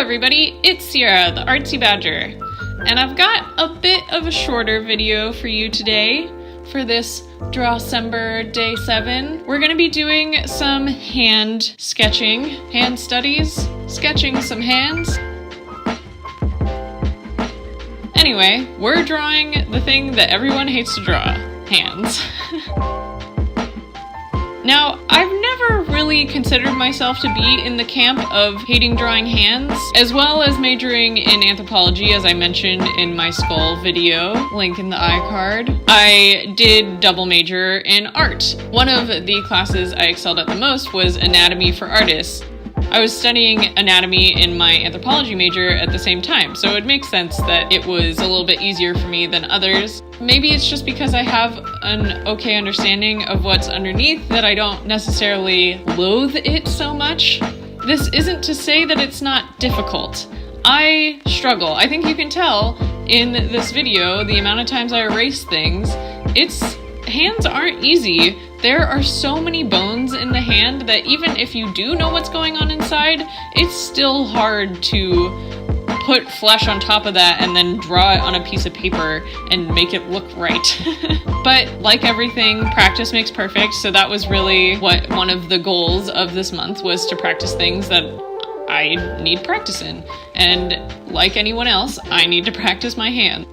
everybody, it's Sierra, the Artsy Badger, and I've got a bit of a shorter video for you today for this Drawcember Day 7. We're going to be doing some hand sketching, hand studies, sketching some hands. Anyway, we're drawing the thing that everyone hates to draw, hands. Now, I've never really considered myself to be in the camp of hating drawing hands, as well as majoring in anthropology, as I mentioned in my skull video, link in the iCard. I did double major in art. One of the classes I excelled at the most was anatomy for artists. I was studying anatomy in my anthropology major at the same time, so it makes sense that it was a little bit easier for me than others. Maybe it's just because I have an okay understanding of what's underneath that I don't necessarily loathe it so much. This isn't to say that it's not difficult. I struggle. I think you can tell in this video the amount of times I erase things. Hands aren't easy. There are so many bones in the hand that even if you do know what's going on inside, it's still hard to put flesh on top of that and then draw it on a piece of paper and make it look right. But like everything, practice makes perfect, so that was really what one of the goals of this month was, to practice things that I need practice in. And like anyone else, I need to practice my hand.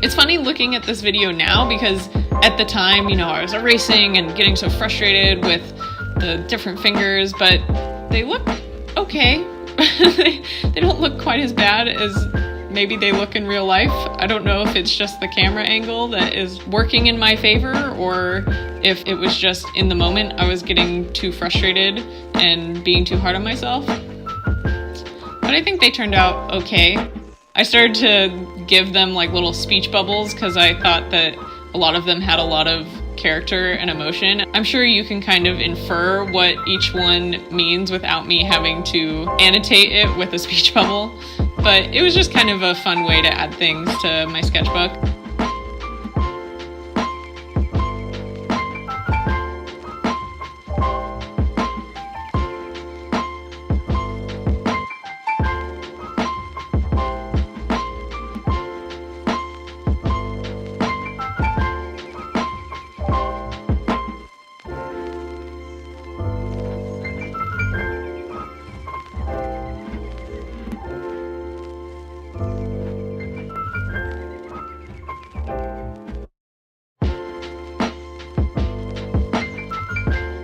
It's funny looking at this video now because at the time, I was erasing and getting so frustrated with the different fingers, but they look okay. They don't look quite as bad as maybe they look in real life. I don't know if it's just the camera angle that is working in my favor or if it was just in the moment I was getting too frustrated and being too hard on myself. But I think they turned out okay. I started to give them like little speech bubbles because I thought that a lot of them had a lot of character and emotion. I'm sure you can kind of infer what each one means without me having to annotate it with a speech bubble, but it was just kind of a fun way to add things to my sketchbook.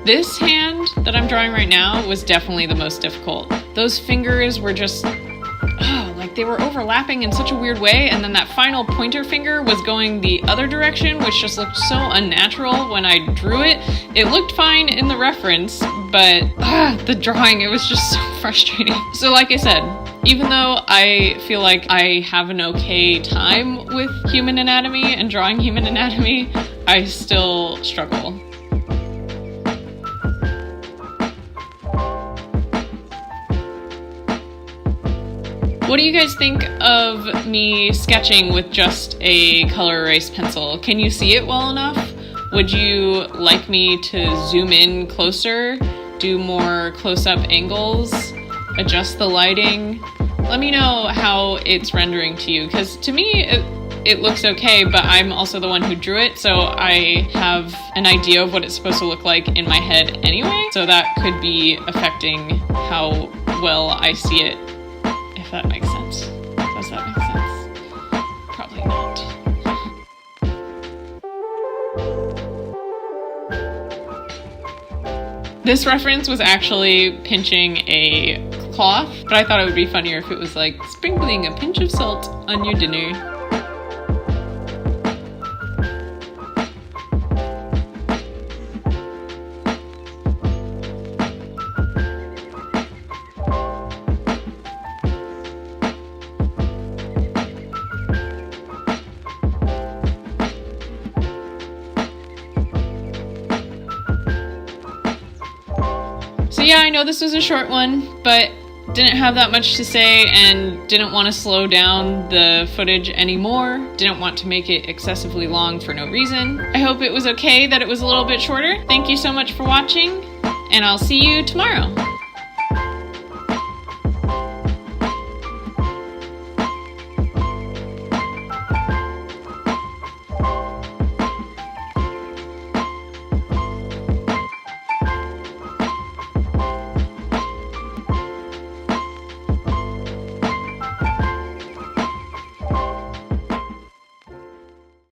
This hand that I'm drawing right now was definitely the most difficult. Those fingers were just, like they were overlapping in such a weird way, and then that final pointer finger was going the other direction, which just looked so unnatural when I drew it. It looked fine in the reference, but the drawing, it was just so frustrating. So like I said, even though I feel like I have an okay time with human anatomy and drawing human anatomy, I still struggle. What do you guys think of me sketching with just a Col-Erase pencil? Can you see it well enough? Would you like me to zoom in closer, do more close-up angles, adjust the lighting? Let me know how it's rendering to you, because to me it looks okay, but I'm also the one who drew it, so I have an idea of what it's supposed to look like in my head anyway, so that could be affecting how well I see it. If that makes sense. Does that make sense? Probably not. This reference was actually pinching a cloth, but I thought it would be funnier if it was like sprinkling a pinch of salt on your dinner. So yeah, I know this was a short one, but didn't have that much to say and didn't want to slow down the footage anymore. Didn't want to make it excessively long for no reason. I hope it was okay that it was a little bit shorter. Thank you so much for watching, and I'll see you tomorrow.